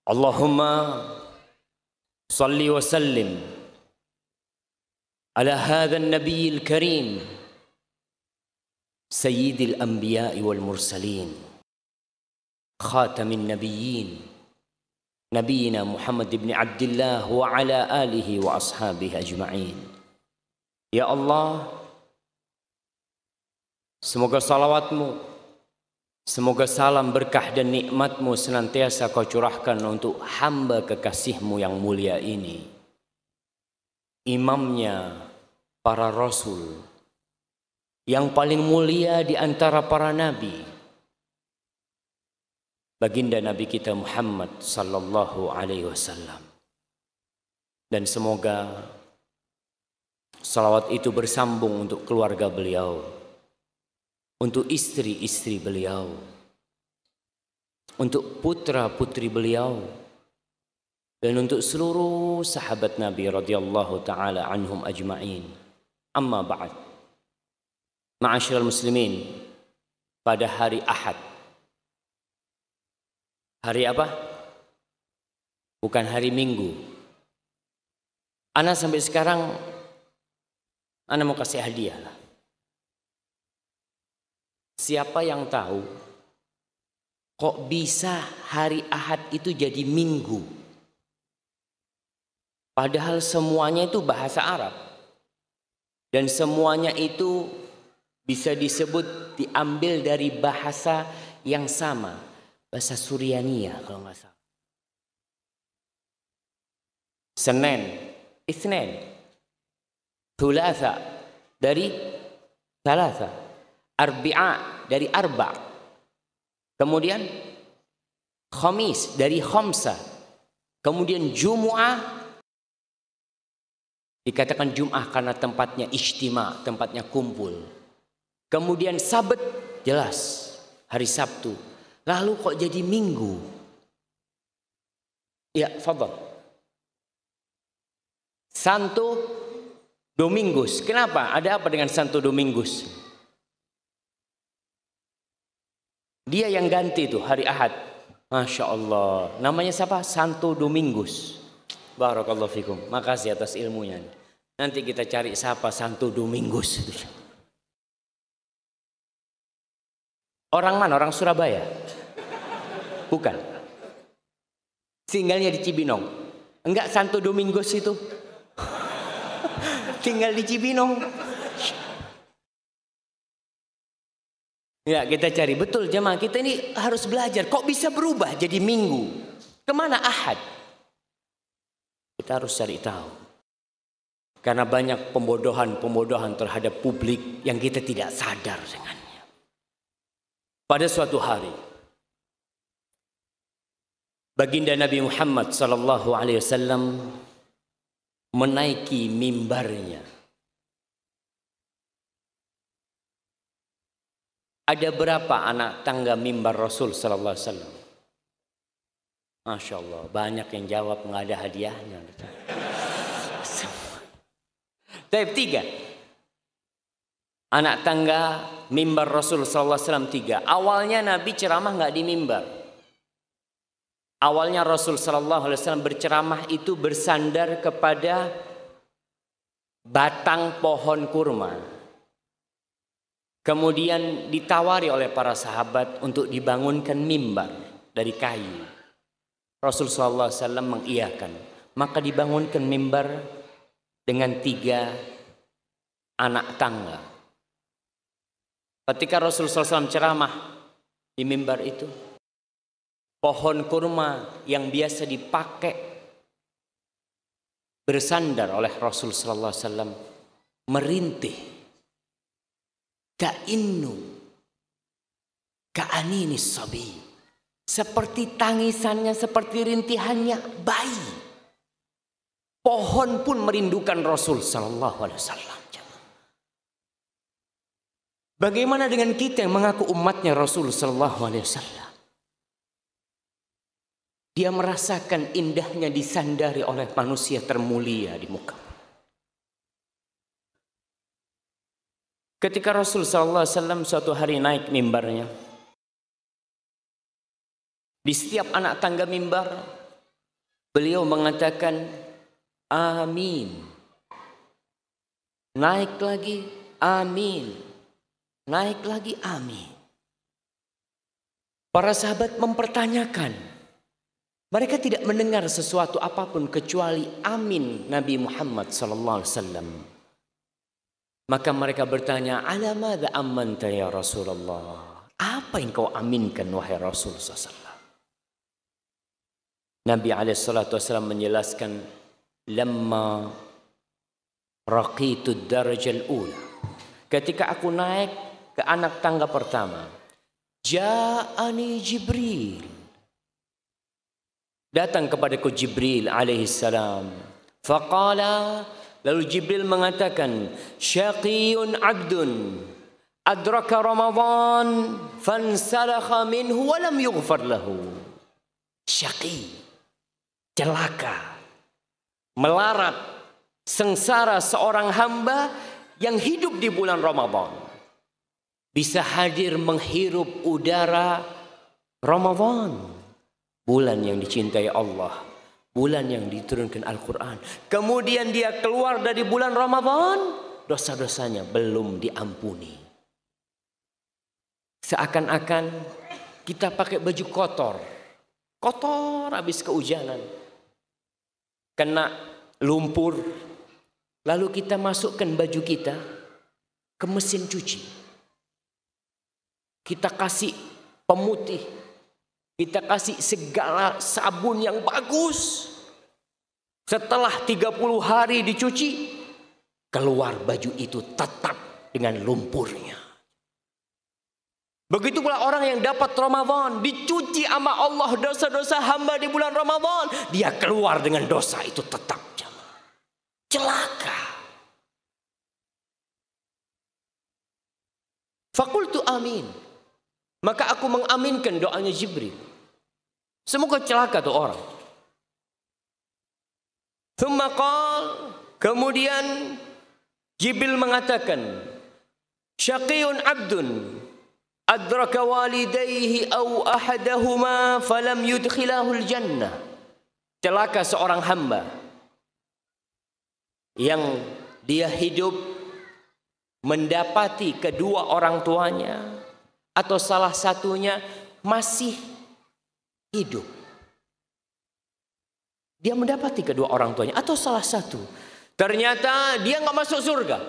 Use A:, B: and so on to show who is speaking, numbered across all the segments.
A: Allahumma salli wa sallim ala hadha an-nabiyil karim sayyidil anbiya'i wal mursalin khatamin nabiyyin nabiyina Muhammad ibn Abdullah wa ala alihi wa ashabihi ajma'in. Ya Allah, semoga salawatmu, semoga salam berkah dan nikmatmu senantiasa kau curahkan untuk hamba kekasihmu yang mulia ini, imamnya para rasul, yang paling mulia di antara para nabi, baginda Nabi kita Muhammad sallallahu alaihi wasallam. Dan semoga salawat itu bersambung untuk keluarga beliau, untuk istri-istri beliau, untuk putra-putri beliau, dan untuk seluruh sahabat Nabi radhiyallahu taala anhum ajma'in. Amma ba'd. Ma'asyiral muslimin, pada hari Ahad. Hari apa? Bukan hari Minggu. Ana sampai sekarang ana mau kasih hadiah lah. Siapa yang tahu kok bisa hari Ahad itu jadi Minggu? Padahal semuanya itu bahasa Arab. Dan semuanya itu bisa disebut diambil dari bahasa yang sama. Bahasa Suryania kalau nggak salah. Senin, Itsnin. Thulatha dari Thalatha. Arbi'a dari Arba'. Kemudian Khamis dari Khamsa. Kemudian Jumu'ah. Dikatakan Jum'ah karena tempatnya ijtima, tempatnya kumpul. Kemudian Sabat, jelas hari Sabtu. Lalu kok jadi Minggu? Ya, fadhal. Santo Domingus. Kenapa? Ada apa dengan Santo Domingus? Dia yang ganti itu hari Ahad. Masya Allah. Namanya siapa? Santo Domingus. Barakallahu fikum. Makasih atas ilmunya. Nanti kita cari siapa Santo Domingus. Orang mana? Orang Surabaya? Bukan. Tinggalnya di Cibinong. Enggak, Santo Domingus itu tinggal di Cibinong. Ya, kita cari. Betul jemaah, kita ini harus belajar. Kok bisa berubah jadi Minggu? Kemana Ahad? Kita harus cari tahu. Karena banyak pembodohan terhadap publik yang kita tidak sadar dengannya. Pada suatu hari, baginda Nabi Muhammad sallallahu alaihi wasallam menaiki mimbarnya. Ada berapa anak tangga mimbar Rasul sallallahu alaihi wasallam? Masya Allah, banyak yang jawab nggak ada hadiahnya. Tapi 3 anak tangga mimbar Rasul sallallahu alaihi wasallam 3. Awalnya Nabi ceramah nggak di mimbar. Awalnya Rasul sallallahu alaihi wasallam berceramah itu bersandar kepada batang pohon kurma. Kemudian ditawari oleh para sahabat untuk dibangunkan mimbar dari kayu. Rasul sallallahu alaihi wasallam mengiyakan. Maka dibangunkan mimbar dengan 3 anak tangga. Ketika Rasul sallallahu alaihi wasallam ceramah di mimbar itu, pohon kurma yang biasa dipakai bersandar oleh Rasul sallallahu alaihi wasallam merintih. Ka'innu ka'aninis sabi. Seperti tangisannya, seperti rintihannya bayi. Pohon pun merindukan Rasul sallallahu alaihi wasallam. Bagaimana dengan kita yang mengaku umatnya Rasul sallallahu alaihi wasallam? Dia merasakan indahnya disandari oleh manusia termulia di muka. Ketika Rasul sallallahu alaihi wasallam suatu hari naik mimbarnya, di setiap anak tangga mimbar beliau mengatakan amin. Naik lagi amin. Naik lagi amin. Para sahabat mempertanyakan. Mereka tidak mendengar sesuatu apapun kecuali amin Nabi Muhammad sallallahu alaihi wasallam. Maka mereka bertanya, "Ala madza amanta ya Rasulullah?" Apa yang kau aminkan wahai Rasul sallallahu alaihi wasallam? Nabi alaihi salatu wasallam menjelaskan, "Lamma raqitu ad-darajal ula." Ketika aku naik ke anak tangga pertama, ja'ani Jibril. Datang kepadaku Jibril alaihi salam. Faqala, lalu Jibril mengatakan, syaqiyun abdun adraka Ramadan fansalakha minhu wa lam yughfar lahu. Syaqi, celaka, melarat, sengsara seorang hamba yang hidup di bulan Ramadan. Bisa hadir menghirup udara Ramadan. Bulan yang dicintai Allah. Bulan yang diturunkan Al-Quran. Kemudian dia keluar dari bulan Ramadan. Dosa-dosanya belum diampuni. Seakan-akan kita pakai baju kotor. Kotor habis kehujanan. Kena lumpur. Lalu kita masukkan baju kita ke mesin cuci. Kita kasih pemutih. Kita kasih segala sabun yang bagus. Setelah 30 hari dicuci, keluar baju itu tetap dengan lumpurnya. Begitu pula orang yang dapat Ramadan, dicuci sama Allah dosa-dosa hamba di bulan Ramadan, dia keluar dengan dosa itu tetap. Celaka. Fakultu amin. Maka aku mengaminkan doanya Jibril. Semoga celaka tuh orang. Thumma qal, kemudian Jibril mengatakan, syaqiyun abdun adraka walidayhi aw ahadahuma falam yudkhilahul jannah. Celaka seorang hamba yang dia hidup mendapati kedua orang tuanya atau salah satunya masih hidup. Dia mendapati kedua orang tuanya atau salah satu. Ternyata dia nggak masuk surga.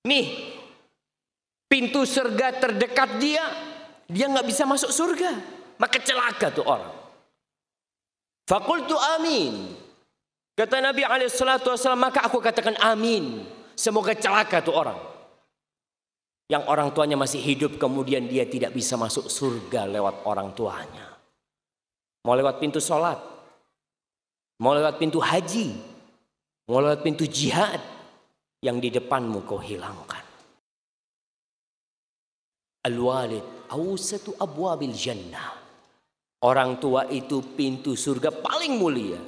A: Nih, pintu surga terdekat dia nggak bisa masuk surga. Maka celaka tuh orang. Fakultu amin. Kata Nabi SAW, maka aku katakan amin. Semoga celaka tuh orang. Yang orang tuanya masih hidup, kemudian dia tidak bisa masuk surga lewat orang tuanya. Mau lewat pintu sholat. Mau lewat pintu haji. Mau lewat pintu jihad. Yang di depanmu kau hilangkan. Al-walid awsatu abwabil jannah. Orang tua itu pintu surga paling mulia.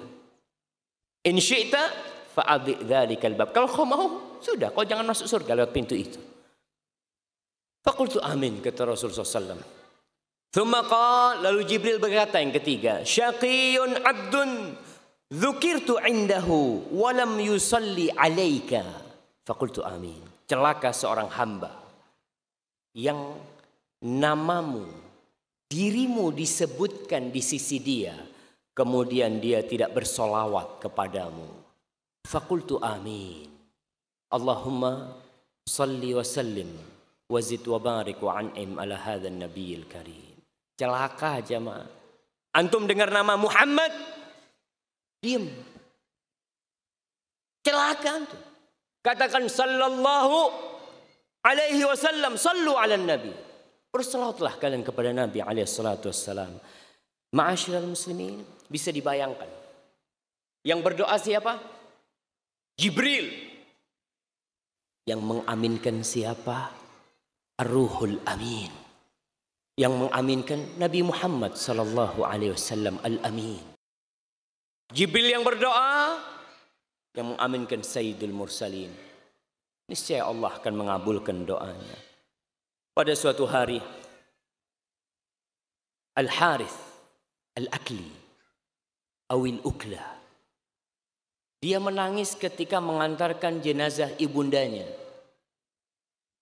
A: In syi'ta fa'adhi dhalikal bab. Kalau kau mau, sudah, kau jangan masuk surga lewat pintu itu. Faqultu amin, kata Rasulullah SAW. Thumma qala, lalu Jibril berkata yang ketiga, syaqiyun abdun dzukirtu indahu walam yusalli alaika. Faqultu amin. Celaka seorang hamba yang namamu, dirimu disebutkan di sisi dia, kemudian dia tidak bersolawat kepadamu. Faqultu amin. Allahumma salli wa sallim wa zid wa barik wa an'im ala hadzal nabiyil karim. Celaka jemaah. Antum dengar nama Muhammad, diam. Celaka antum. Katakan sallallahu alaihi wasallam, sallu ala nabi. Bersalawatlah kalian kepada Nabi alaihi salatu wassalam. Ma'asyiral muslimin, bisa dibayangkan. Yang berdoa siapa? Jibril. Yang mengaminkan siapa? Ar-Ruhul Amin. Yang mengaminkan Nabi Muhammad sallallahu alaihi wasallam Al-Amin. Jibril yang berdoa, yang mengaminkan Sayyidul Mursalin. Niscaya Allah akan mengabulkan doanya. Pada suatu hari, Al-Harith Al-Akli, awil ukla. Dia menangis ketika mengantarkan jenazah ibundanya.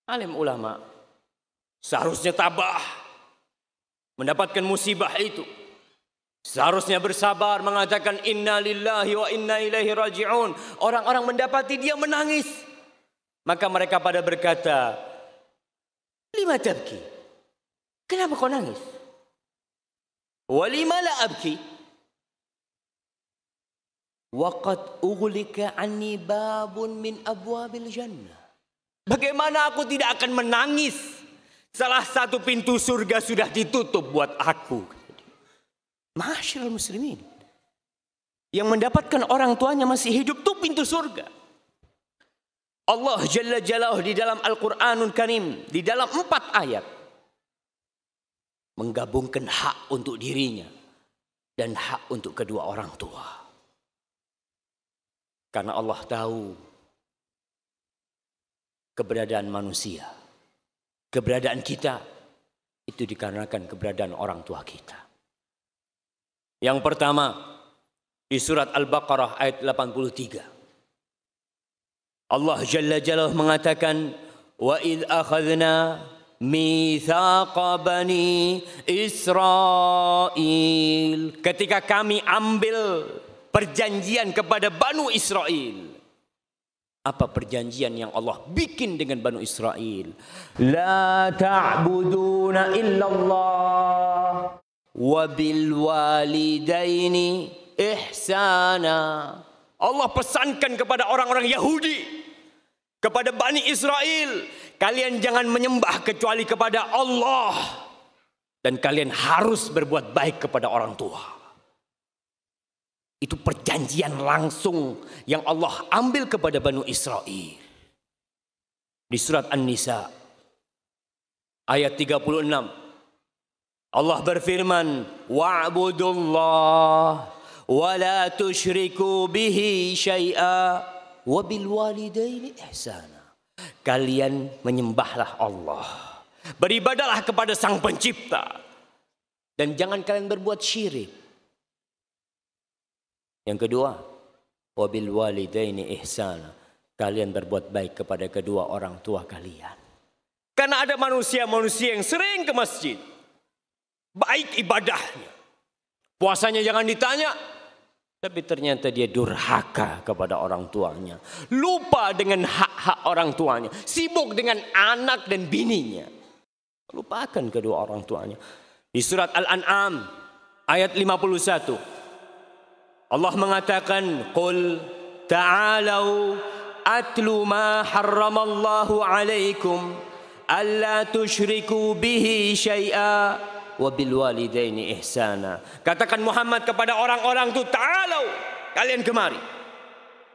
A: Alim ulama seharusnya tabah mendapatkan musibah itu. Seharusnya bersabar mengatakan inna lillahi wa inna ilaihi raji'un. Orang-orang mendapati dia menangis. Maka mereka pada berkata, lima tabki? Kenapa kau nangis? Walima la abki? Waqad ughliqa anni babun min abwabil jannah. Bagaimana aku tidak akan menangis? Salah satu pintu surga sudah ditutup buat aku. Ma'asyiral muslimin. Yang mendapatkan orang tuanya masih hidup itu pintu surga. Allah Jalla Jalaluhu di dalam Al-Quranul Karim, di dalam 4 ayat, menggabungkan hak untuk dirinya dan hak untuk kedua orang tua. Karena Allah tahu keberadaan manusia, keberadaan kita itu dikarenakan keberadaan orang tua kita. Yang pertama di surat Al-Baqarah ayat 83. Allah Jalla Jalaluhu mengatakan wa idh akhadna mitsaqa bani Israil. Ketika kami ambil perjanjian kepada Banu Israel. Apa perjanjian yang Allah bikin dengan Banu Israel? La ta'buduna illallah wa bil walidaini ihsana. Allah pesankan kepada orang-orang Yahudi, kepada Bani Israel, kalian jangan menyembah kecuali kepada Allah dan kalian harus berbuat baik kepada orang tua. Itu perjanjian langsung yang Allah ambil kepada Banu Israel. Di surat An-Nisa ayat 36 Allah berfirman, wa'budullah wa la tusyriku bihi syai'a wa bil walidaini ihsana. Kalian menyembahlah Allah, beribadahlah kepada Sang Pencipta, dan jangan kalian berbuat syirik. Yang kedua, wa bil walidaini ihsana. Kalian berbuat baik kepada kedua orang tua kalian. Karena ada manusia-manusia yang sering ke masjid, baik ibadahnya, puasanya jangan ditanya, tapi ternyata dia durhaka kepada orang tuanya, lupa dengan hak-hak orang tuanya, sibuk dengan anak dan bininya, lupakan kedua orang tuanya. Di surat Al-An'am ayat 51 Allah mengatakan, qul ta'alau atlu ma harramallahu alaikum alla tusyriku bihi syai'a wabil walidaini ihsana. Katakan Muhammad kepada orang-orang itu, ta'alau, kalian kemari.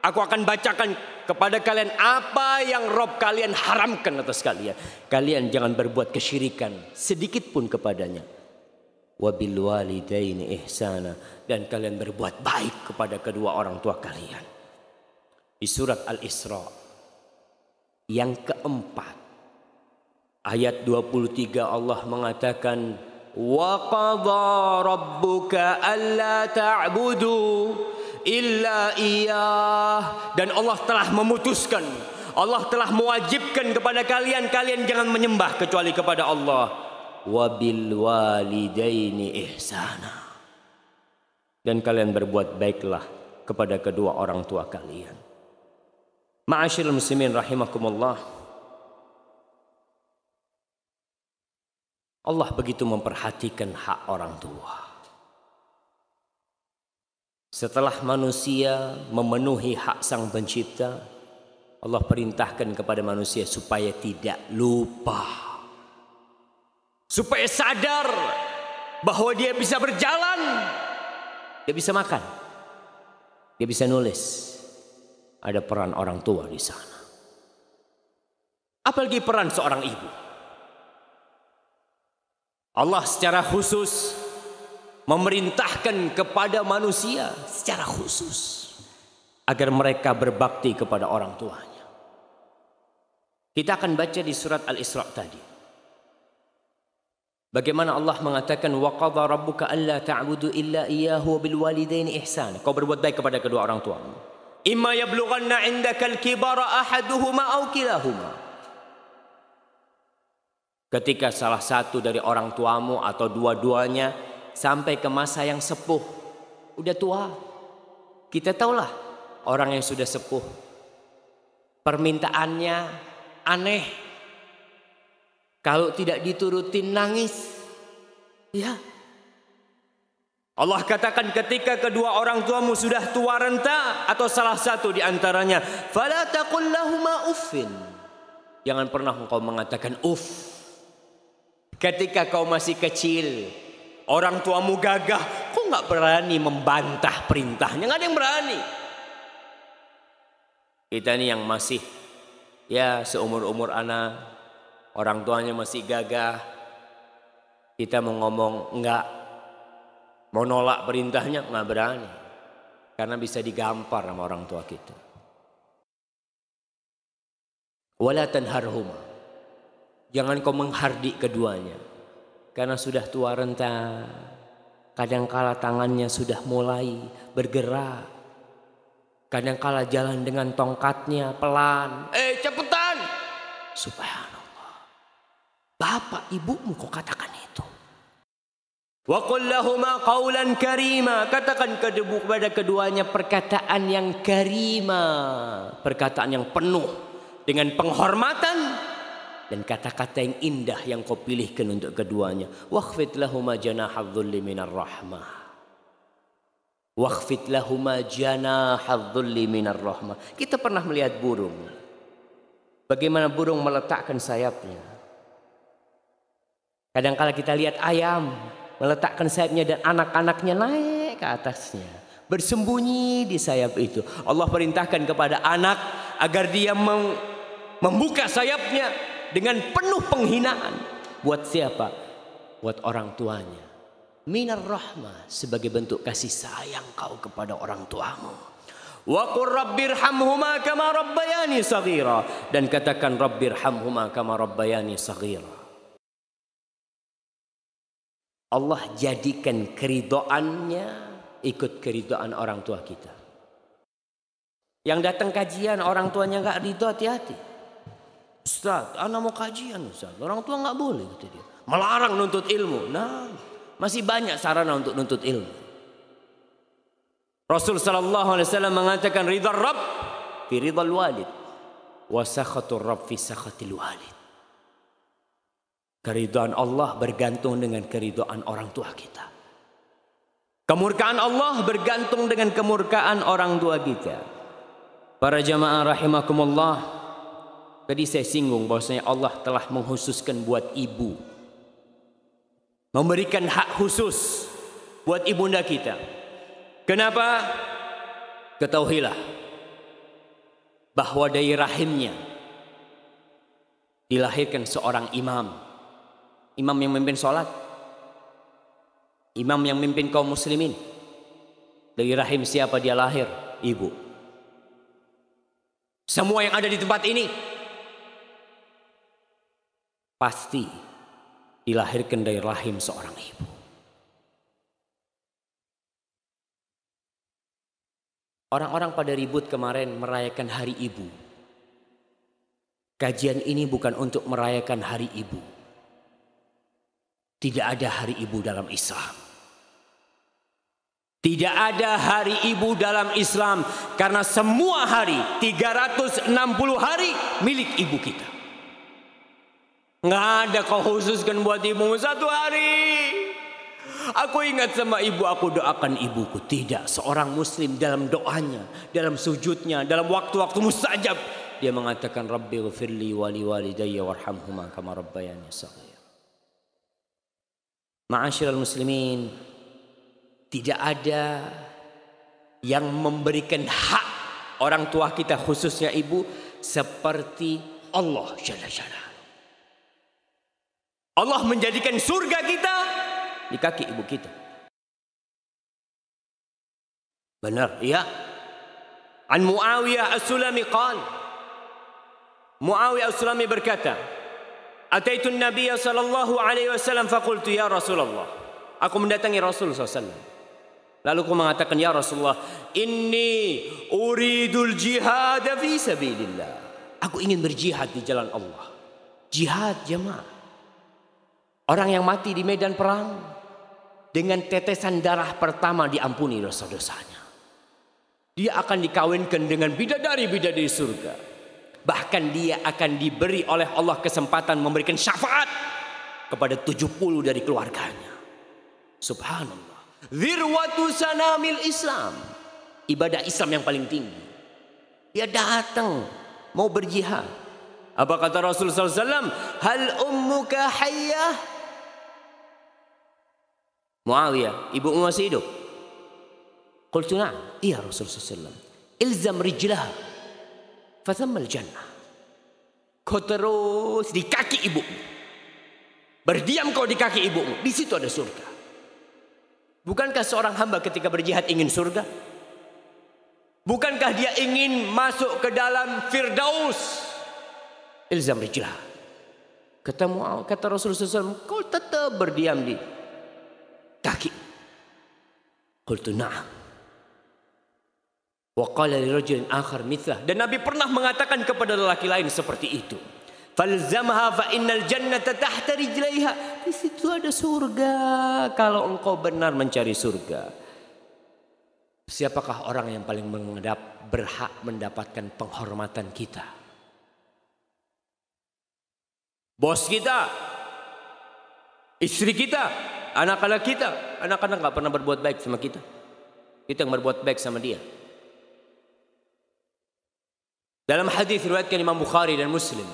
A: Aku akan bacakan kepada kalian apa yang Rob kalian haramkan atas kalian. Kalian jangan berbuat kesyirikan sedikit pun kepadanya. Wabil walidaini ihsana, dan kalian berbuat baik kepada kedua orang tua kalian. Di surat Al-Isra yang keempat ayat 23 Allah mengatakan, wa qadha rabbuka alla ta'budu illa iyyah, dan Allah telah memutuskan, Allah telah mewajibkan kepada kalian, kalian jangan menyembah kecuali kepada Allah. Wabil walidaini ihsana, dan kalian berbuat baiklah kepada kedua orang tua kalian. Ma'asyiral muslimin rahimakumullah. Allah begitu memperhatikan hak orang tua. Setelah manusia memenuhi hak Sang Pencipta, Allah perintahkan kepada manusia supaya tidak lupa, supaya sadar bahwa dia bisa berjalan, dia bisa makan, dia bisa nulis. Ada peran orang tua di sana. Apalagi peran seorang ibu. Allah secara khusus memerintahkan kepada manusia secara khusus agar mereka berbakti kepada orang tuanya. Kita akan baca di surat Al-Isra tadi. Bagaimana Allah mengatakan wa qadha rabbuka alla ta'budu illa iyyahu wa bil walidaini ihsana. Kau berbuat baik kepada kedua orang tuamu. Imma yablughanna 'indakal kibara ahaduhuma aw kilahuma. Ketika salah satu dari orang tuamu atau dua-duanya sampai ke masa yang sepuh, udah tua. Kita tahulah orang yang sudah sepuh, permintaannya aneh. Kalau tidak diturutin nangis. Ya. Allah katakan ketika kedua orang tuamu sudah tua renta atau salah satu di antaranya, fala taqul lahuma uffin. Jangan pernah engkau mengatakan uff. Ketika kau masih kecil, orang tuamu gagah, kau nggak berani membantah perintahnya, nggak ada yang berani. Kita ini yang masih ya seumur-umur anak, orang tuanya masih gagah, kita mau ngomong enggak, mau nolak perintahnya enggak berani, karena bisa digampar sama orang tua kita. Wala tanharhuma, jangan kau menghardik keduanya, karena sudah tua renta, kadangkala tangannya sudah mulai bergerak, kadangkala jalan dengan tongkatnya pelan, cepetan, subhanallah. Bapak ibumu kok katakan itu. Wa qul lahuma qawlan karima, katakan kepada keduanya perkataan yang karima, perkataan yang penuh dengan penghormatan dan kata-kata yang indah yang kau pilihkan untuk keduanya. Wakhfid lahuma janahadh-dhulli minar rahmah. Wakhfid lahuma janahadh-dhulli minar rahmah. Kita pernah melihat burung. Bagaimana burung meletakkan sayapnya. Kadang-kala kita lihat ayam meletakkan sayapnya dan anak-anaknya naik ke atasnya, bersembunyi di sayap itu. Allah perintahkan kepada anak agar dia membuka sayapnya dengan penuh penghinaan. Buat siapa? Buat orang tuanya. Minar rahmah, sebagai bentuk kasih sayang kau kepada orang tuamu. Wa qur rabbirhamhuma kama rabbayani shaghira, dan katakan rabbirhamhuma kama rabbayani shaghira. Allah jadikan keridhoannya ikut keridhaan orang tua kita. Yang datang kajian orang tuanya nggak ridho, hati-hati. Ustaz, anak mau kajian Ustaz, orang tua nggak boleh, kata dia. Melarang nuntut ilmu. Nah, masih banyak sarana untuk nuntut ilmu. Rasul sallallahu alaihi wasallam mengatakan ridha Rabb fi ridhal walid wa sakhatur Rabb fi sakhatil walid. Keridhaan Allah bergantung dengan keridhaan orang tua kita. Kemurkaan Allah bergantung dengan kemurkaan orang tua kita. Para jamaah rahimakumullah, tadi saya singgung bahwasanya Allah telah mengkhususkan buat ibu, memberikan hak khusus buat ibunda kita. Kenapa? Ketahuilah bahwa dari rahimnya dilahirkan seorang imam. Imam yang memimpin sholat, imam yang memimpin kaum muslimin. Dari rahim siapa dia lahir? Ibu. Semua yang ada di tempat ini pasti dilahirkan dari rahim seorang ibu. Orang-orang pada ribut kemarin merayakan hari ibu. Kajian ini bukan untuk merayakan hari ibu. Tidak ada hari ibu dalam Islam. Tidak ada hari ibu dalam Islam, karena semua hari 360 hari milik ibu kita. Nggak ada kau khususkan buat ibu satu hari. Aku ingat sama ibu, aku doakan ibuku. Tidak, seorang muslim dalam doanya, dalam sujudnya, dalam waktu-waktu mustajab, dia mengatakan Rabbi ghfirli wa li walidayya warhamhuma kama rabbayani shaghira. Ma'asyiral muslimin, tidak ada yang memberikan hak orang tua kita, khususnya ibu, seperti Allah Jalla Jalla. Allah menjadikan surga kita di kaki ibu kita. Benar, ya. An Muawiyah As-Sulami qala, Muawiyah As-Sulami berkata, Ataitu Nabiya sallallahu alaihi wasallam faqultu ya Rasulullah. Aku mendatangi Rasul SAW. Lalu aku mengatakan, ya Rasulullah, inni uridul jihad fi sabilillah. Aku ingin berjihad di jalan Allah. Jihad jemaah. Orang yang mati di medan perang dengan tetesan darah pertama diampuni dosa-dosanya. Dia akan dikawinkan dengan bidadari-bidadari surga. Bahkan dia akan diberi oleh Allah kesempatan memberikan syafaat kepada 70 dari keluarganya. Subhanallah. Zirwatu sanamil Islam. Ibadah Islam yang paling tinggi. Dia datang mau berjihad. Apa kata Rasulullah SAW? Hal ummuka hayyah? Muawiyah, ibumu masih hidup? Qultu na'am. Iya Rasulullah SAW. Ilzam rijlah fathammal jannah. Kau terus di kaki ibumu. Berdiam kau di kaki ibumu. Di situ ada surga. Bukankah seorang hamba ketika berjihad ingin surga? Bukankah dia ingin masuk ke dalam Firdaus? Ilzam rijlah. Kata Rasulullah SAW, kau tetap berdiam di kaki. Qultu na'am. Wa qala li rajulin akhar mithlah. Dan Nabi pernah mengatakan kepada lelaki lain seperti itu. Falzamha fa innal jannata tahta rijlaiha. Di situ ada surga kalau engkau benar mencari surga. Siapakah orang yang paling berhak mendapatkan penghormatan kita? Bos kita, istri kita, anak-anak kita. Anak-anak gak pernah berbuat baik sama kita. Kita yang berbuat baik sama dia. Dalam hadis riwayatkan Imam Bukhari dan Muslim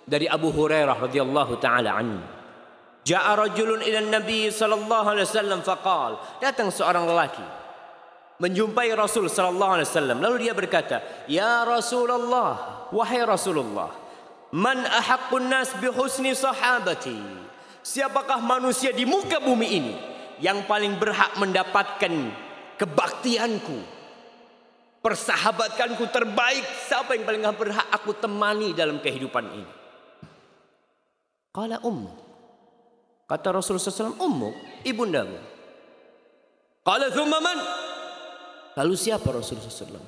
A: dari Abu Hurairah radhiyallahu taala anhu, jaa rajulun ila Nabi sallallahu alaihi wasallam faqal, datang seorang lelaki menjumpai Rasul sallallahu alaihi wasallam, lalu dia berkata, ya Rasulullah, wahai Rasulullah, man ahaqqun nas bi husni sahabati? Siapakah manusia di muka bumi ini yang paling berhak mendapatkan kebaktianku? Persahabatkanku terbaik, siapa yang paling berhak aku temani dalam kehidupan ini? Qala ummu. Kata Rasulullah SAW, ummu, ibundamu. Qala thumma man? Lalu siapa Rasulullah SAW?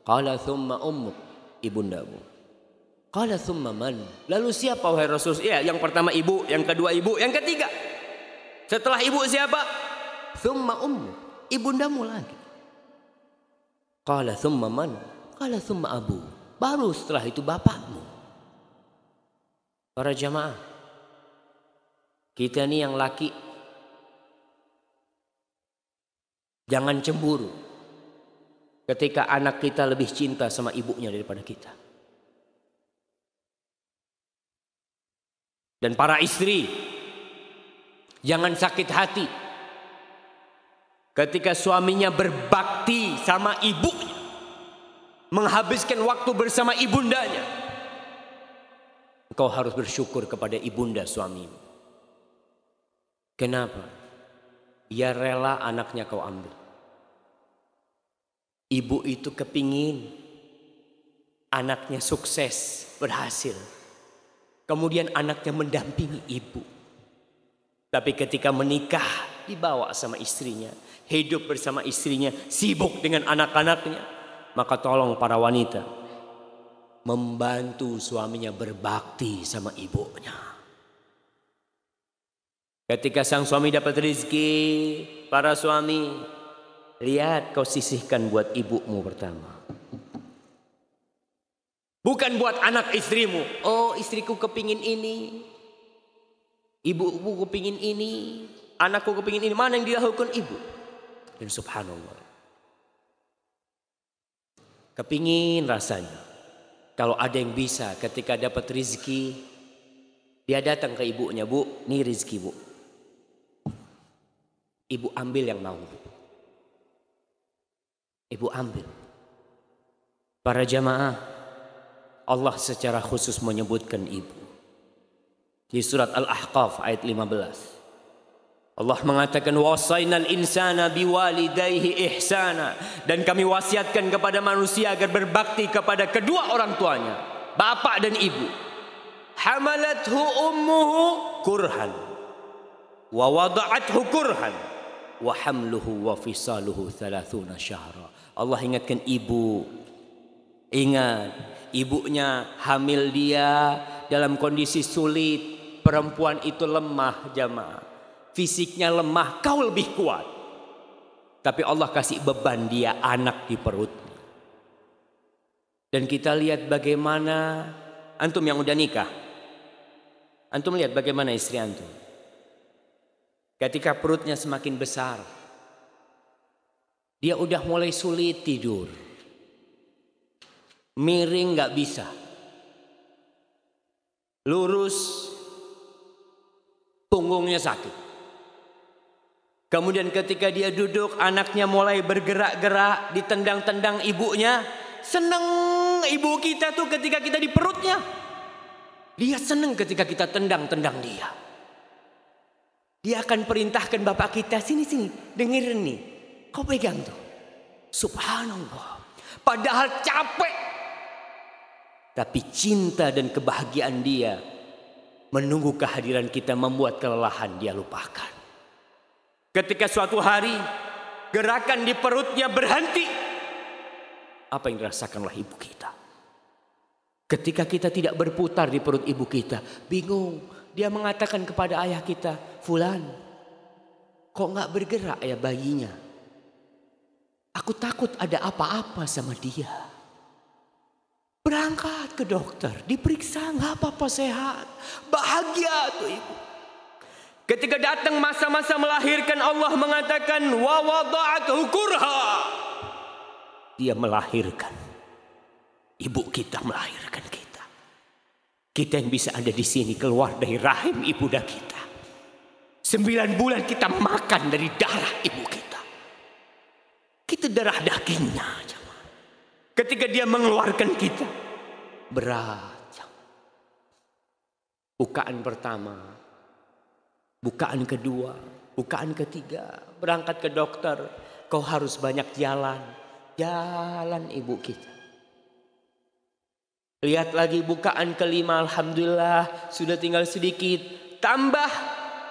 A: Qala thumma ummu, ibundamu. Qala thumma man? Lalu siapa wahai Rasulullah? Ya, yang pertama ibu, yang kedua ibu, yang ketiga. Setelah ibu siapa? Thumma ummu, ibundamu lagi. Qala thumma man? Qala thumma abu. Baru setelah itu bapakmu. Para jamaah, kita ini yang laki jangan cemburu ketika anak kita lebih cinta sama ibunya daripada kita. Dan para istri jangan sakit hati ketika suaminya berbakti sama ibunya, menghabiskan waktu bersama ibundanya. Engkau harus bersyukur kepada ibunda suamimu. Kenapa? Ia rela anaknya kau ambil. Ibu itu kepingin anaknya sukses, berhasil. Kemudian anaknya mendampingi ibu. Tapi ketika menikah, dibawa sama istrinya, hidup bersama istrinya, sibuk dengan anak-anaknya. Maka tolong para wanita membantu suaminya berbakti sama ibunya. Ketika sang suami dapat rezeki, para suami, lihat kau sisihkan buat ibumu pertama. Bukan buat anak istrimu. Oh, istriku kepingin ini, ibuku kepingin ini, anakku kepingin ini. Mana yang dilakukan ibu? Dan subhanallah, kepingin rasanya kalau ada yang bisa ketika dapat rezeki, dia datang ke ibunya, bu, ini rezeki bu, ibu ambil yang mau, bu. Ibu ambil. Para jamaah, Allah secara khusus menyebutkan ibu di surat Al-Ahqaf ayat 15. Allah mengatakan wasainal insana biwalidayhi ihsana, dan kami wasiatkan kepada manusia agar berbakti kepada kedua orang tuanya, bapak dan ibu. hamalathu ummuhu kurhan wa wada'athu kurhan wa hamluhu wa fisaluhu 30 syahra. Allah ingatkan ibu. Ingat, ibunya hamil dia dalam kondisi sulit. Perempuan itu lemah jamaah. Fisiknya lemah, kau lebih kuat. Tapi Allah kasih beban dia anak di perutnya. Dan kita lihat bagaimana antum yang udah nikah. Antum lihat bagaimana istri antum. Ketika perutnya semakin besar, dia udah mulai sulit tidur. Miring gak bisa. Lurus, punggungnya sakit. Kemudian ketika dia duduk, anaknya mulai bergerak-gerak, ditendang-tendang ibunya. Seneng ibu kita tuh ketika kita di perutnya. Dia seneng ketika kita tendang-tendang dia. Dia akan perintahkan bapak kita, sini-sini, dengerin nih. Kau pegang tuh. Subhanallah. Padahal capek. Tapi cinta dan kebahagiaan dia menunggu kehadiran kita membuat kelelahan dia lupakan. Ketika suatu hari gerakan di perutnya berhenti, apa yang dirasakanlah ibu kita? Ketika kita tidak berputar di perut ibu kita, bingung. Dia mengatakan kepada ayah kita, Fulan, kok nggak bergerak ya bayinya? Aku takut ada apa-apa sama dia. Berangkat ke dokter, diperiksa, nggak apa-apa, sehat. Bahagia tuh ibu. Ketika datang masa-masa melahirkan, Allah mengatakan wa wada'athu kurha. Dia melahirkan. Ibu kita melahirkan kita. Kita yang bisa ada di sini keluar dari rahim ibunda kita. 9 bulan kita makan dari darah ibu kita. Kita darah dagingnya. Ketika dia mengeluarkan kita, berat. Bukaan pertama, bukaan kedua, bukaan ketiga, berangkat ke dokter. Kau harus banyak jalan. Jalan ibu kita. Lihat lagi bukaan kelima, alhamdulillah sudah tinggal sedikit. Tambah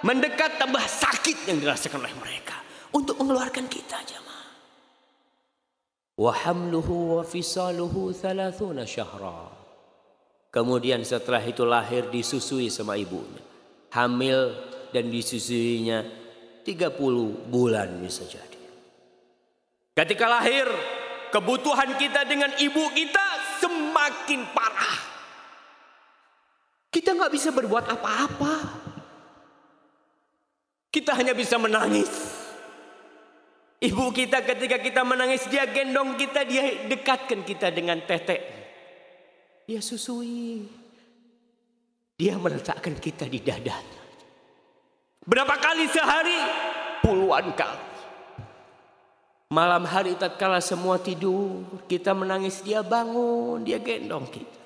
A: mendekat, tambah sakit yang dirasakan oleh mereka. Untuk mengeluarkan kita jemaah. Wa hamluhu wa fisaluhu 30 syahra. Kemudian setelah itu lahir, disusui sama ibunya. Hamil dan disusuinya 30 bulan bisa jadi. Ketika lahir, kebutuhan kita dengan ibu kita semakin parah. Kita nggak bisa berbuat apa-apa. Kita hanya bisa menangis. Ibu kita ketika kita menangis, dia gendong kita, dia dekatkan kita dengan tetek. Dia susui. Dia meletakkan kita di dadanya. Berapa kali sehari? Puluhan kali. Malam hari tatkala semua tidur, kita menangis, dia bangun, dia gendong kita.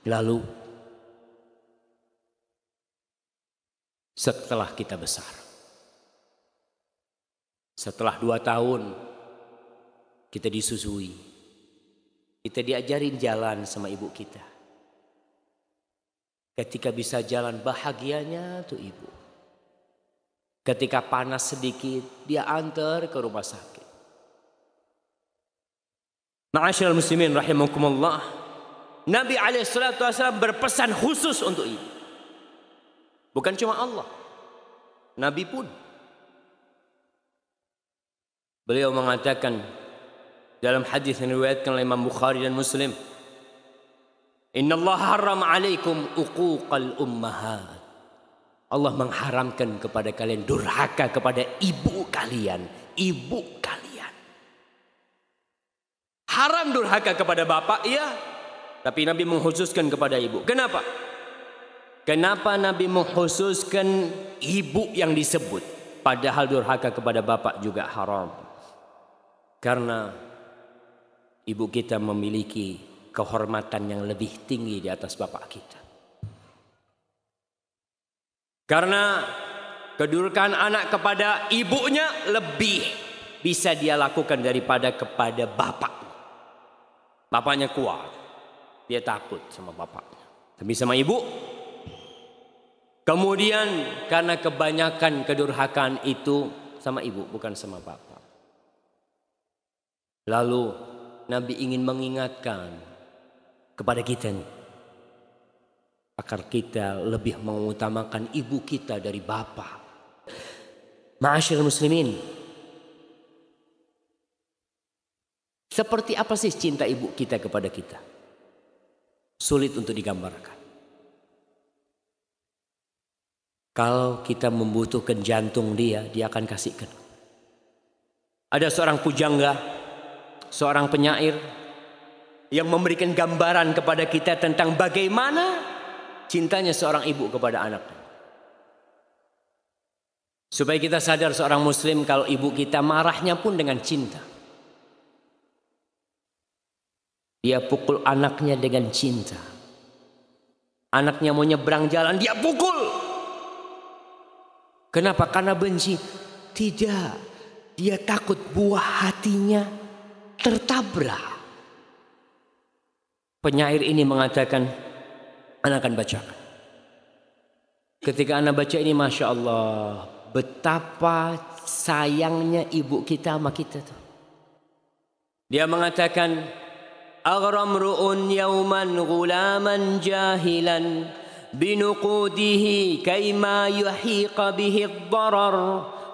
A: Lalu setelah kita besar, setelah 2 tahun kita disusui, kita diajarin jalan sama ibu kita. Ketika bisa jalan, bahagianya tuh ibu. Ketika panas sedikit, dia antar ke rumah sakit. Ma'asyiral muslimin rahimakumullah, Nabi SAW berpesan khusus untuk ibu. Bukan cuma Allah, Nabi pun. Beliau mengatakan dalam hadis yang diriwayatkan oleh Imam Bukhari dan Muslim, Inna Allah haram alaikum uquqal ummahat. Allah mengharamkan kepada kalian durhaka kepada ibu kalian. Ibu kalian. Haram durhaka kepada bapak, iya. Tapi Nabi mengkhususkan kepada ibu. Kenapa? Kenapa Nabi mengkhususkan ibu yang disebut? Padahal durhaka kepada bapak juga haram. Karena ibu kita memiliki kehormatan yang lebih tinggi di atas bapak kita. Karena kedudukan anak kepada ibunya lebih bisa dia lakukan daripada kepada bapak. Bapaknya kuat, dia takut sama bapaknya. Tapi sama ibu, kemudian karena kebanyakan kedurhakaan itu sama ibu, bukan sama bapak. Lalu Nabi ingin mengingatkan kepada kita nih, agar kita lebih mengutamakan ibu kita dari bapak. Ma'asyiral muslimin, seperti apa sih cinta ibu kita kepada kita? Sulit untuk digambarkan. Kalau kita membutuhkan jantung dia akan kasihkan. Ada seorang pujangga, seorang penyair yang memberikan gambaran kepada kita tentang bagaimana cintanya seorang ibu kepada anaknya. Supaya kita sadar seorang muslim kalau ibu kita marahnya pun dengan cinta. Dia pukul anaknya dengan cinta. Anaknya mau nyebrang jalan, dia pukul. Kenapa? Karena benci? Tidak. Dia takut buah hatinya tertabrak. Penyair ini mengatakan, anak akan bacakan. Ketika anak baca ini, Masya Allah, betapa sayangnya ibu kita sama kita tuh. Dia mengatakan, أغرم رؤ يوما غلاما جاهلا بنقوده كيما يحيق به الضرر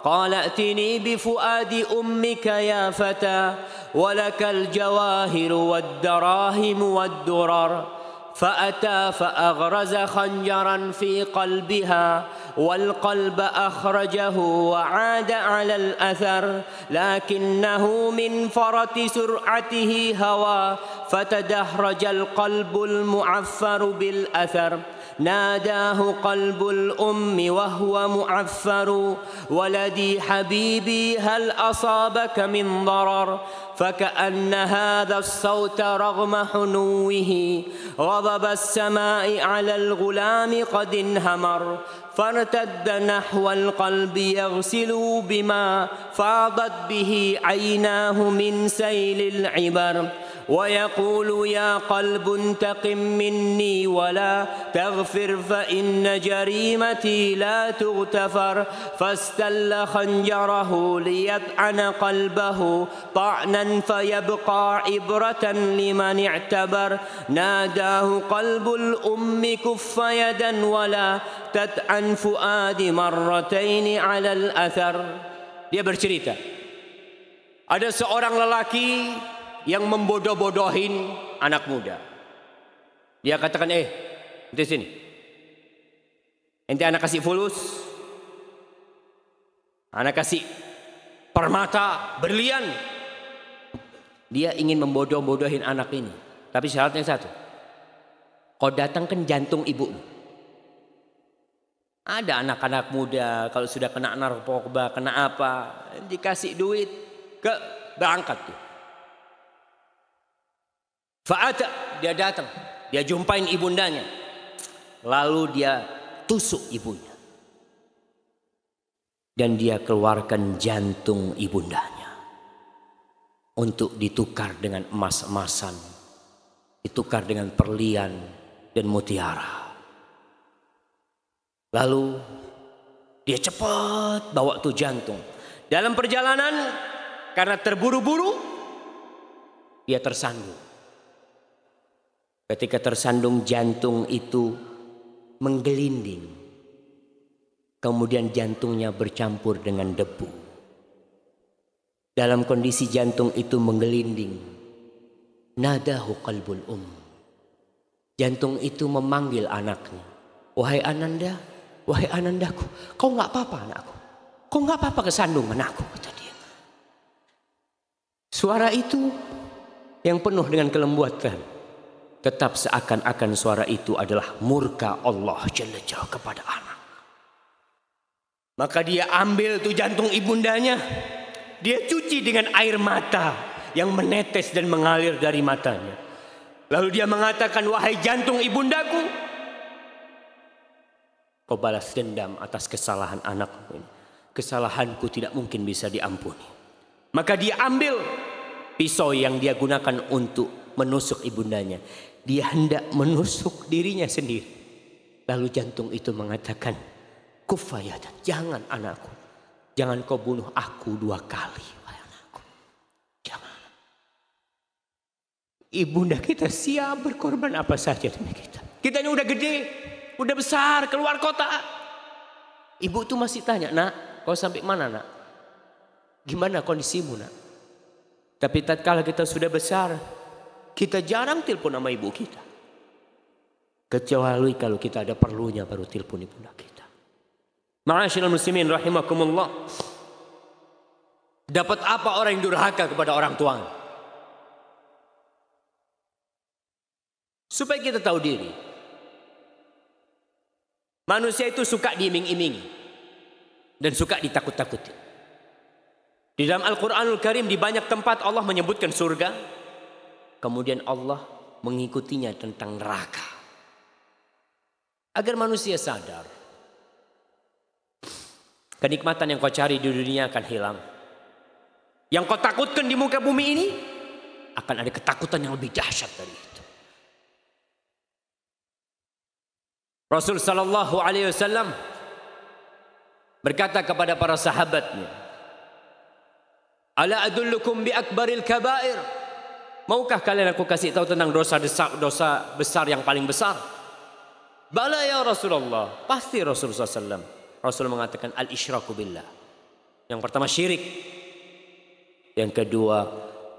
A: قال ائتني بفؤاد أمك يا فتى ولك الجواهر والدراهم والدرر فأتى فأغرز خنجرا في قلبها والقلب أخرجه وعاد على الأثر لكنه من فرط سرعته هوى فتدحرج القلب المعفر بالأثر ناداه قلب الأم وهو معفر ولدي حبيبي هل أصابك من ضرر فكأن هذا الصوت رغم حنوه غضب السماء على الغلام قد انهمر فارتد نحو القلب يغسل بما فاضت به عيناه من سيل العبر ويقول يا قلب انتقم مني ولا تغفر فإن جريمتي لا تغتفر فاستل خنجره ليطعن قلبه طعنا فيبقى عبرة لمن اعتبر ناداه قلب الأم كف يدا ولا تطعن فؤاد مرتين على الأثر. Dia bercerita, ada seorang lelaki yang membodoh-bodohin anak muda. Dia katakan, ente sini. Ente anak kasih fulus. Anak kasih permata, berlian. Dia ingin membodoh-bodohin anak ini. Tapi syaratnya satu. Kau datangkan jantung ibu. Ada anak-anak muda kalau sudah kena narkoba, kena apa, dikasih duit, berangkat tuh. Fa'ata, dia datang, dia jumpain ibundanya, lalu dia tusuk ibunya, dan dia keluarkan jantung ibundanya untuk ditukar dengan emas-emasan, ditukar dengan perlian dan mutiara. Lalu dia cepat bawa tuh jantung. Dalam perjalanan, karena terburu-buru, dia tersandung. Ketika tersandung, jantung itu menggelinding. Kemudian jantungnya bercampur dengan debu. Dalam kondisi jantung itu menggelinding, nadahu qalbul Jantung itu memanggil anaknya. Wahai Ananda, wahai Anandaku, kau nggak apa-apa anakku. Kau nggak apa-apa kesandung anakku, kata dia. Suara itu yang penuh dengan kelembutan. Tetap seakan-akan suara itu adalah murka Allah Jalla Jalla kepada anak. Maka dia ambil tuh jantung ibundanya. Dia cuci dengan air mata yang menetes dan mengalir dari matanya. Lalu dia mengatakan, wahai jantung ibundaku, kau balas dendam atas kesalahan anakku ini. Kesalahanku tidak mungkin bisa diampuni. Maka dia ambil pisau yang dia gunakan untuk menusuk ibundanya. Dia hendak menusuk dirinya sendiri. Lalu jantung itu mengatakan, kufayadan, jangan anakku. Jangan kau bunuh aku 2 kali. Anakku. Jangan. Ibunda kita siap berkorban apa saja demi kita. Kita ini udah gede, udah besar, keluar kota. Ibu tuh masih tanya, nak, kau sampai mana nak? Gimana kondisimu nak? Tapi tatkala kita sudah besar, kita jarang telepon sama ibu kita. Kecuali kalau kita ada perlunya baru telepon ibunda kita. Ma'asyiral muslimin rahimakumullah. Dapat apa orang yang durhaka kepada orang tua? Supaya kita tahu diri. Manusia itu suka diiming-imingi dan suka ditakut-takuti. Di dalam Al-Quranul Karim di banyak tempat Allah menyebutkan surga. Kemudian Allah mengikutinya tentang neraka. Agar manusia sadar. Kenikmatan yang kau cari di dunia akan hilang. Yang kau takutkan di muka bumi ini. Akan ada ketakutan yang lebih dahsyat dari itu. Rasul sallallahu alaihi wasallam berkata kepada para sahabatnya, ala adullukum bi akbaril kabair. Maukah kalian aku kasih tahu tentang dosa besar yang paling besar? Bala ya Rasulullah. Pasti Rasulullah SAW. Rasul mengatakan al-isyraku billah. Yang pertama syirik. Yang kedua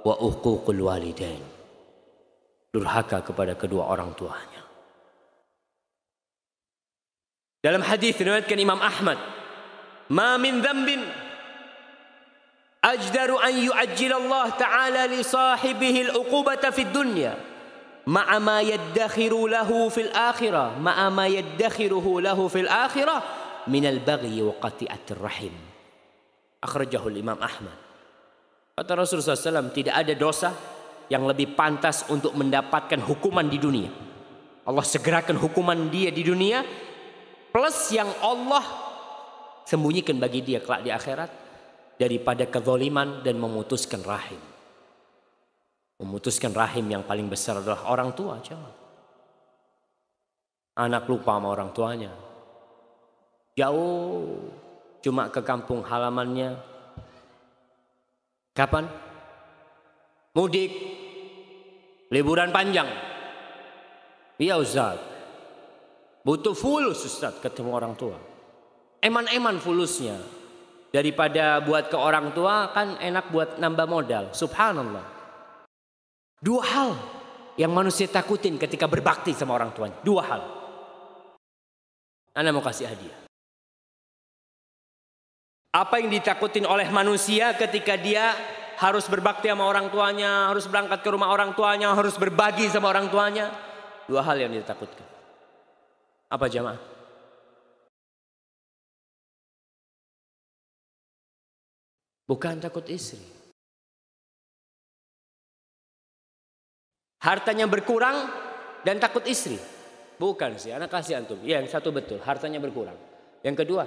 A: wa uququl walidain. Durhaka kepada kedua orang tuanya. Dalam hadis diriwayatkan Imam Ahmad, ma min dzambin ajdaru an yu'ajjil Allah Ta'ala li sahibihi al-uqubata fid dunya ma'a ma yaddakhiru lahu fil akhirah min al-baghi wa qati'atir rahim. Akhrajahu Imam Ahmad. Kata Rasulullah SAW, tidak ada dosa yang lebih pantas untuk mendapatkan hukuman di dunia. Allah segerakan hukuman dia di dunia plus yang Allah sembunyikan bagi dia kelak di akhirat daripada kezaliman dan memutuskan rahim. Memutuskan rahim yang paling besar adalah orang tua. Jangan. Anak lupa sama orang tuanya. Jauh cuma ke kampung halamannya. Kapan? Mudik. Liburan panjang. Iya Ustaz. Butuh fulus Ustaz ketemu orang tua. Eman-eman fulusnya. Daripada buat ke orang tua kan enak buat nambah modal. Subhanallah. 2 hal yang manusia takutin ketika berbakti sama orang tuanya. 2 hal. Anda mau kasih hadiah. Apa yang ditakutin oleh manusia ketika dia harus berbakti sama orang tuanya, harus berangkat ke rumah orang tuanya, harus berbagi sama orang tuanya. 2 hal yang ditakutkan. Apa jamaah? Bukan takut istri. Hartanya berkurang dan takut istri. Bukan sih, anak kasih antum. Ya, yang satu betul, hartanya berkurang. Yang kedua,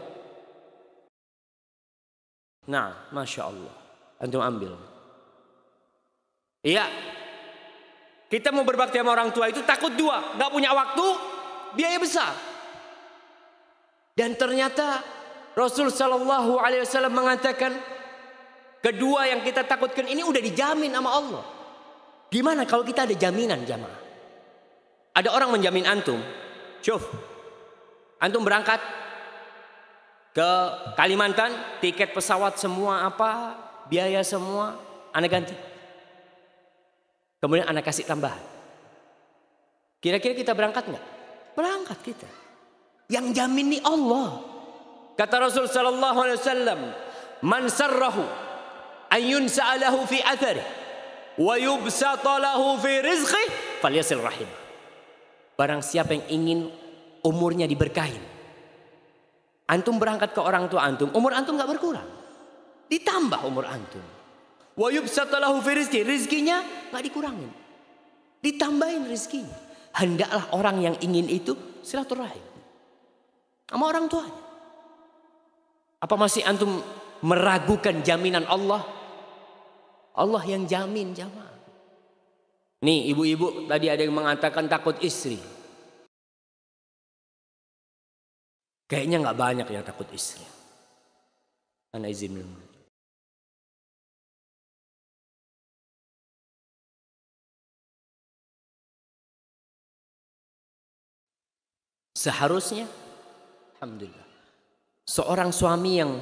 A: nah, Masya Allah, antum ambil. Iya, kita mau berbakti sama orang tua itu takut 2, gak punya waktu, biaya besar. Dan ternyata Rasul Sallallahu Alaihi Wasallam mengatakan, kedua yang kita takutkan ini udah dijamin sama Allah. Gimana kalau kita ada jaminan jamaah? Ada orang menjamin antum. Syuf, antum berangkat ke Kalimantan, tiket pesawat semua apa, biaya semua, Anda ganti. Kemudian Anda kasih tambahan. Kira-kira kita berangkat nggak? Berangkat kita. Yang jamin nih Allah. Kata Rasul Sallallahu Alaihi Wasallam, man sarrahu ayun sa'alahu fi athari wa yubsata lahu fi rizqi falyasil rahim. Barang siapa yang ingin umurnya diberkahin, antum berangkat ke orang tua antum, umur antum gak berkurang, ditambah umur antum. Wa yubsata lahu fi rizqi, rizkinya gak dikurangin, ditambahin rizkinya. Hendaklah orang yang ingin itu silaturahim sama orang tuanya. Apa masih antum meragukan jaminan Allah? Allah yang jamin jamaah. Nih ibu-ibu tadi ada yang mengatakan takut istri. Kayaknya nggak banyak yang takut istri. Ana izin dulu. Seharusnya, alhamdulillah, seorang suami yang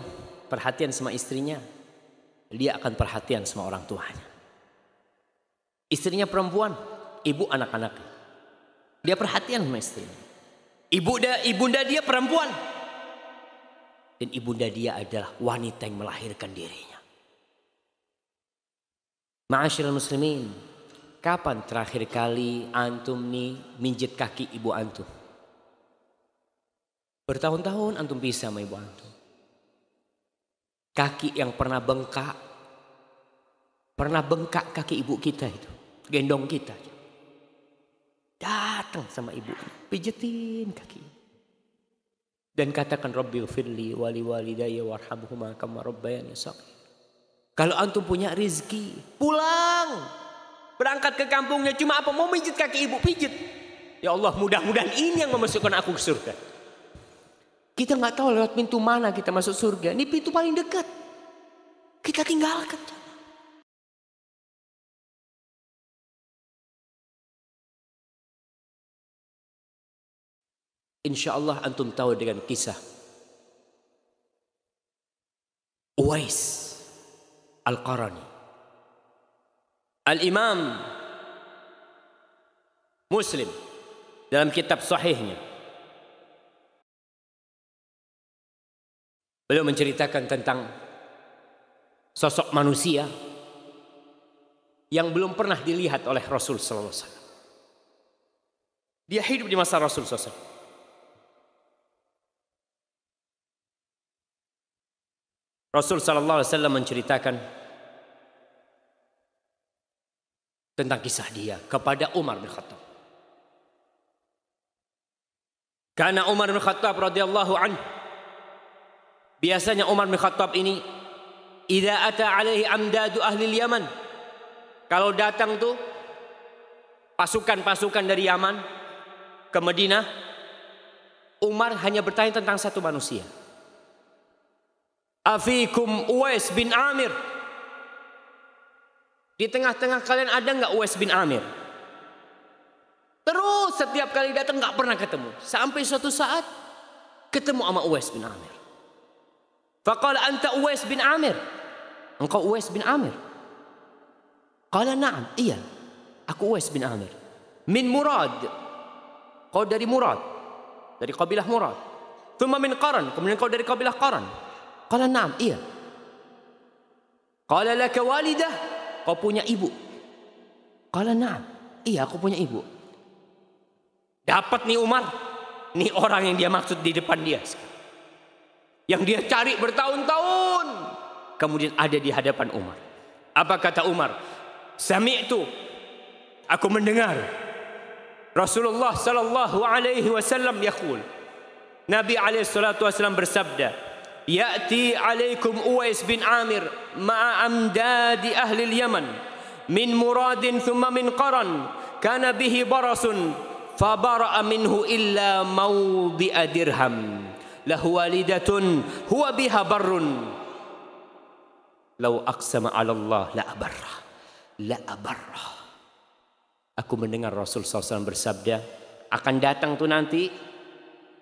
A: perhatian sama istrinya, dia akan perhatian sama orang tuanya. Istrinya perempuan, ibu anak-anaknya, dia perhatian sama istrinya. Ibunda dia perempuan, dan ibunda dia adalah wanita yang melahirkan dirinya. Ma'asyiral muslimin, kapan terakhir kali antum nih minjit kaki ibu antum? Bertahun-tahun antum pisah sama ibu antum. Kaki yang pernah bengkak kaki ibu kita itu, gendong kita. Datang sama ibu, pijetin kaki. Dan katakan Rabbighfirli wali walidayya warhamhuma kama rabbayani shaghira. Kalau antum punya rezeki, pulang. Berangkat ke kampungnya, cuma apa? Mau pijit kaki ibu, pijit. Ya Allah, mudah-mudahan ini yang memasukkan aku ke surga. Kita nggak tahu lewat pintu mana kita masuk surga. Ini pintu paling dekat. Kita tinggalkan. Insya Allah antum tahu dengan kisah Uwais Al-Qarani. Al-Imam Muslim dalam kitab sahihnya, beliau menceritakan tentang sosok manusia yang belum pernah dilihat oleh Rasul sallallahu alaihi wasallam. Dia hidup di masa Rasul sallallahu alaihi wasallam. Rasul sallallahu alaihi wasallam menceritakan tentang kisah dia kepada Umar bin Khattab. Karena Umar bin Khattab radhiyallahu anhu, biasanya Umar bin Khattab ini idza ata alaihi amdadu ahli Yaman, kalau datang tuh pasukan-pasukan dari Yaman ke Madinah, Umar hanya bertanya tentang satu manusia. Afikum Uwais bin Amir. Di tengah-tengah kalian ada nggak Uwais bin Amir? Terus setiap kali datang nggak pernah ketemu. Sampai suatu saat ketemu sama Uwais bin Amir. Faqala anta Uwais bin Amir. Engkau Uwais bin Amir? Qala na'am, iya. Aku Uwais bin Amir. Min Murad. Kau dari Murad. Dari kabilah Murad. Thumma min Qaran. Kemudian kau dari kabilah Qaran. Qala na'am, iya. Qala laka walidah. Kau punya ibu? Qala na'am, iya aku punya ibu. Dapat nih Umar. Nih orang yang dia maksud di depan dia. Yang dia cari bertahun-tahun. Kemudian ada di hadapan Umar. Apa kata Umar? Sami'tu. Aku mendengar. Rasulullah sallallahu alaihi wasallam yaqul. Nabi alaihi salatu wasallam bersabda. Ya'ti alaikum Uwais bin Amir ma'a amdadi ahli Yaman min Muradin thumma min Qaran kana bihi barasun fabara'a minhu illa mawdi'a dirham lahu walidatun huwa biha barrun law aqsama 'ala Allah la abarra. Aku mendengar Rasul SAW bersabda, akan datang tuh nanti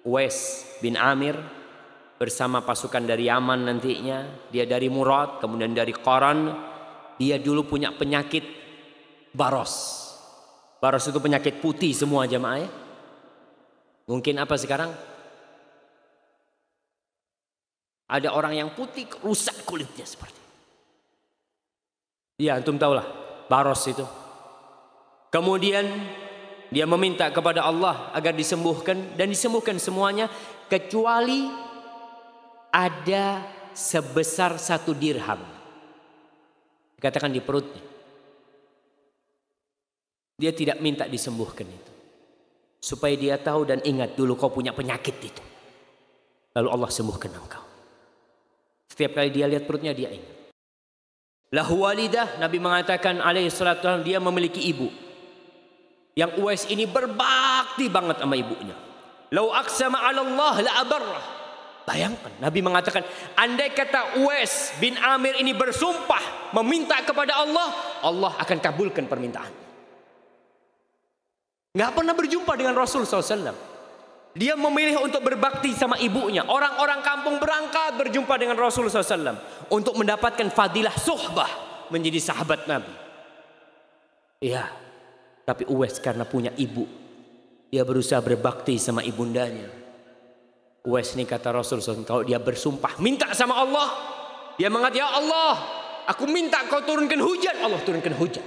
A: Uwais bin Amir bersama pasukan dari Yaman nantinya. Dia dari Murad, kemudian dari Qaran. Dia dulu punya penyakit baros. Baros itu penyakit putih semua jamaah ya. Mungkin apa sekarang? Ada orang yang putih rusak kulitnya seperti itu. Ya antum tahulah baros itu. Kemudian dia meminta kepada Allah agar disembuhkan. Dan disembuhkan semuanya kecuali ada sebesar 1 dirham. Dikatakan di perutnya. Dia tidak minta disembuhkan itu. Supaya dia tahu dan ingat dulu kau punya penyakit itu. Lalu Allah sembuhkan engkau. Setiap kali dia lihat perutnya dia ingat. Lahu walidah, Nabi mengatakan alaihi salatu wasallam, dia memiliki ibu. Yang Uwais ini berbakti banget sama ibunya. Lau aqsama 'ala Allah la abarrah. Bayangkan, Nabi mengatakan, andai kata Uwais bin Amir ini bersumpah meminta kepada Allah, Allah akan kabulkan permintaan. Nggak pernah berjumpa dengan Rasul SAW. Dia memilih untuk berbakti sama ibunya. Orang-orang kampung berangkat berjumpa dengan Rasul SAW untuk mendapatkan fadilah suhbah, menjadi sahabat Nabi. Iya, tapi Uwais karena punya ibu, dia berusaha berbakti sama ibundanya. Uwais ini kata Rasul SAW, kalau dia bersumpah minta sama Allah, dia mengatakan, ya Allah, aku minta kau turunkan hujan. Allah turunkan hujan.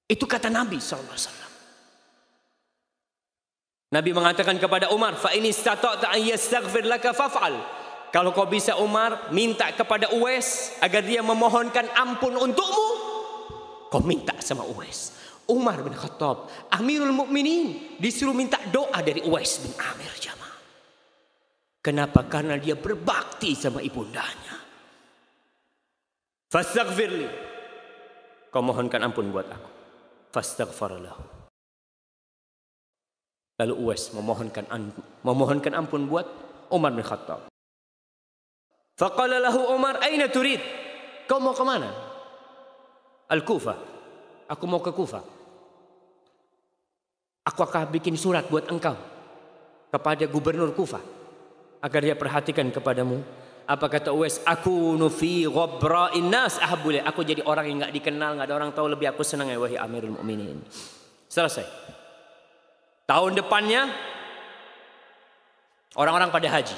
A: Itu kata Nabi SAW. Nabi mengatakan kepada Umar, fa in istata'ta an yastaghfir laka faf'al. Kalau kau bisa Umar, minta kepada Uwais agar dia memohonkan ampun untukmu, kau minta sama Uwais. Umar bin Khattab, Amirul Mukminin, disuruh minta doa dari Uwais bin Amir, jamaah. Kenapa? Karena dia berbakti sama ibundanya. Fastaghfirli, kau mohonkan ampun buat aku. Fastaghfar lahu. Lalu Uwais memohonkan ampun buat Umar bin Khattab. Faqala lahu Umar, aina turid? Kau mau ke mana? Al-Kufah. Aku mau ke Kufah. Aku akan bikin surat buat engkau kepada gubernur Kufah agar dia perhatikan kepadamu. Apa kata Uwais? Aku nufi ghabra'in nas ahabbul. Aku jadi orang yang enggak dikenal, enggak ada orang tahu, lebih aku senang ya wahai Amirul Mukminin. Selesai. Tahun depannya orang-orang pada haji.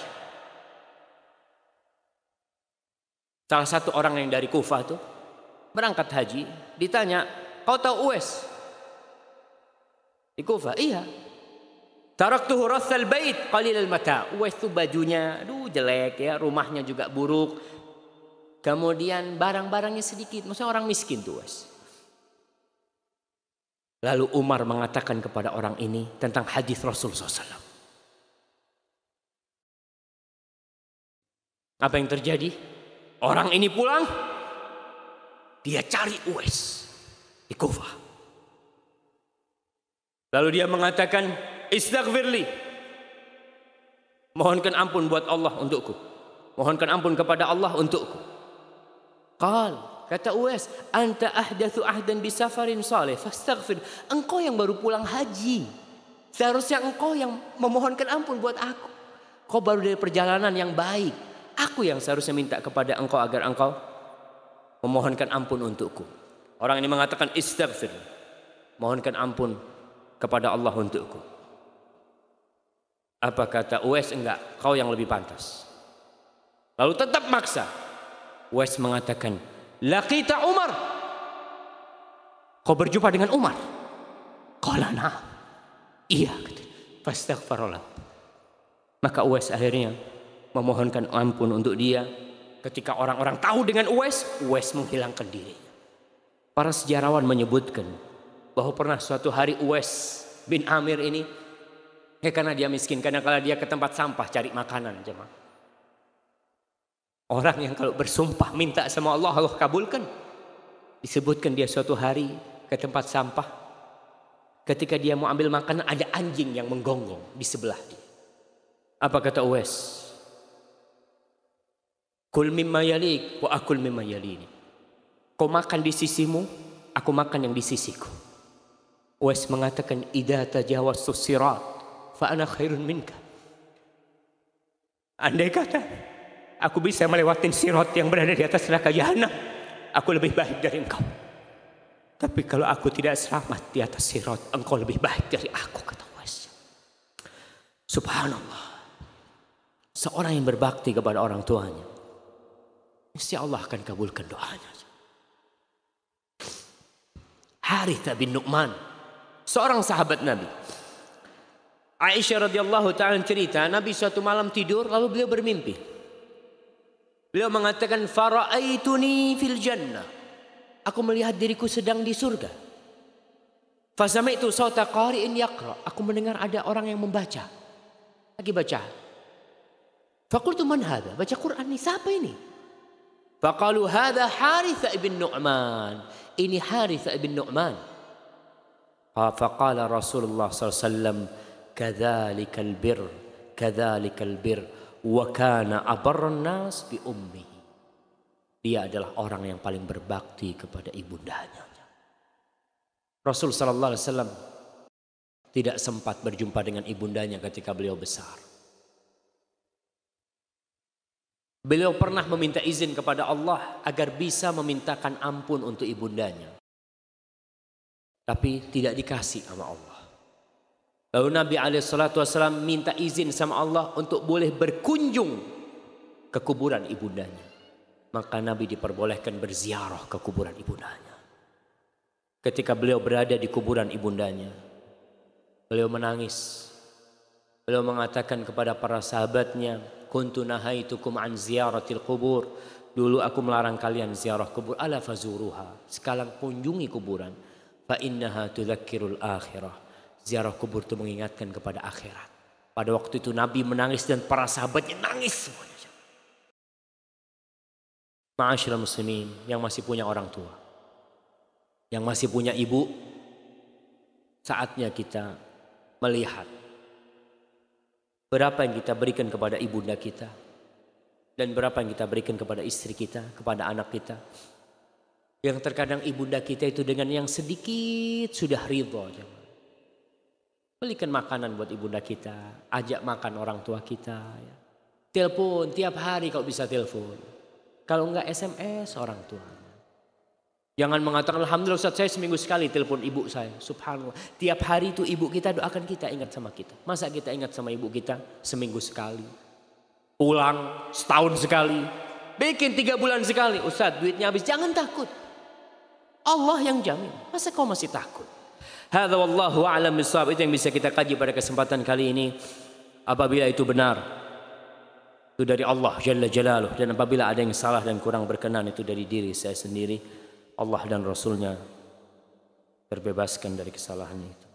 A: Salah satu orang yang dari Kufah tuh berangkat haji, ditanya, kau tahu Uwais di Kufah? Iya. Taraktuhu rassal bait qalilal mata. Uwais itu bajunya aduh jelek ya, rumahnya juga buruk. Kemudian barang-barangnya sedikit, maksudnya orang miskin tuh Uwais. Lalu Umar mengatakan kepada orang ini tentang hadis Rasul SAW. Apa yang terjadi? Orang ini pulang, dia cari Uwais di Kufah. Lalu dia mengatakan, istaghfirli, mohonkan ampun buat Allah untukku, mohonkan ampun kepada Allah untukku. Kata Uwais, anta ahdatsu ahdan bi safarin salih fastaghfir. Engkau yang baru pulang haji, seharusnya engkau yang memohonkan ampun buat aku. Kau baru dari perjalanan yang baik, aku yang seharusnya minta kepada engkau agar engkau memohonkan ampun untukku. Orang ini mengatakan istaghfir, mohonkan ampun kepada Allah untukku. Apa kata Uwais? Enggak, kau yang lebih pantas. Lalu tetap maksa. Uwais mengatakan, laqita Umar, kau berjumpa dengan Umar? Qala na'am, iya. Fastaghfirullah. Maka Uwais akhirnya memohonkan ampun untuk dia. Ketika orang-orang tahu dengan Uwais, Uwais menghilangkan dirinya. Para sejarawan menyebutkan bahwa pernah suatu hari Uwais bin Amir ini, karena dia miskin, karena kalau dia ke tempat sampah cari makanan, jemaah. Orang yang kalau bersumpah minta sama Allah, Allah kabulkan. Disebutkan dia suatu hari ke tempat sampah, ketika dia mau ambil makanan ada anjing yang menggonggong di sebelah dia. Apa kata Uwais? Kul mimma yalik wa akul mimma yalini. Kau makan di sisimu, aku makan yang di sisiku. Uwais mengatakan, idza tajawaztu sirat fa ana khairun minka. Andai kata aku bisa melewati sirat yang berada di atas neraka jahanam, aku lebih baik dari engkau. Tapi kalau aku tidak selamat di atas sirat, engkau lebih baik dari aku, kata Uwais. Subhanallah. Seorang yang berbakti kepada orang tuanya, mesti Allah akan kabulkan doanya. Harithah bin Nu'man, seorang sahabat Nabi. Aisyah radhiyallahu ta'ala cerita, Nabi suatu malam tidur lalu beliau bermimpi. Beliau mengatakan, fara'aituni fil jannah. Aku melihat diriku sedang di surga. Fasami'tu sawta qari'in yaqra. Aku mendengar ada orang yang membaca. Lagi baca. Faqultu man hadha? Baca Quran ini, siapa ini? Faqalu hadha Harithah ibn Nu'man. Ini Harithah ibn Nu'man. Faqala Rasulullah SAW, kadzalikal bir, kadzalikal bir, wa kana abarran nas bi ummihi. Dia adalah orang yang paling berbakti kepada ibundanya. Rasul sallallahu alaihi wasallam tidak sempat berjumpa dengan ibundanya ketika beliau besar. Beliau pernah meminta izin kepada Allah agar bisa memintakan ampun untuk ibundanya. Tapi tidak dikasih sama Allah. Lalu Nabi SAW minta izin sama Allah untuk boleh berkunjung ke kuburan ibundanya. Maka Nabi diperbolehkan berziarah ke kuburan ibundanya. Ketika beliau berada di kuburan ibundanya, beliau menangis. Beliau mengatakan kepada para sahabatnya, kuntu nahaitukum an ziyaratil kubur. Dulu aku melarang kalian ziarah kubur. Ala fazuruha. Sekarang kunjungi kuburan. Fa innaha tudzakkirul akhirah. Ziarah kubur itu mengingatkan kepada akhirat. Pada waktu itu Nabi menangis dan para sahabatnya nangis semuanya. Ma'asyiral muslimin yang masih punya orang tua, yang masih punya ibu, saatnya kita melihat berapa yang kita berikan kepada ibunda kita dan berapa yang kita berikan kepada istri kita, kepada anak kita. Yang terkadang ibunda kita itu dengan yang sedikit sudah ridha. Belikan makanan buat ibunda kita, ajak makan orang tua kita. Telepon tiap hari kalau bisa telepon. Kalau enggak SMS orang tua. Jangan mengatakan alhamdulillah Ustaz saya seminggu sekali telepon ibu saya. Subhanallah. Tiap hari itu ibu kita doakan kita, ingat sama kita. Masa kita ingat sama ibu kita seminggu sekali? Pulang setahun sekali. Bikin 3 bulan sekali. Ustaz duitnya habis, jangan takut. Allah yang jamin. Masa kau masih takut? Hadza wallahu a'lam bissawab. Itu yang bisa kita kaji pada kesempatan kali ini. Apabila itu benar, itu dari Allah Jalla Jalaluh. Dan apabila ada yang salah dan kurang berkenan, itu dari diri saya sendiri. Allah dan Rasulnya terbebaskan dari kesalahan itu.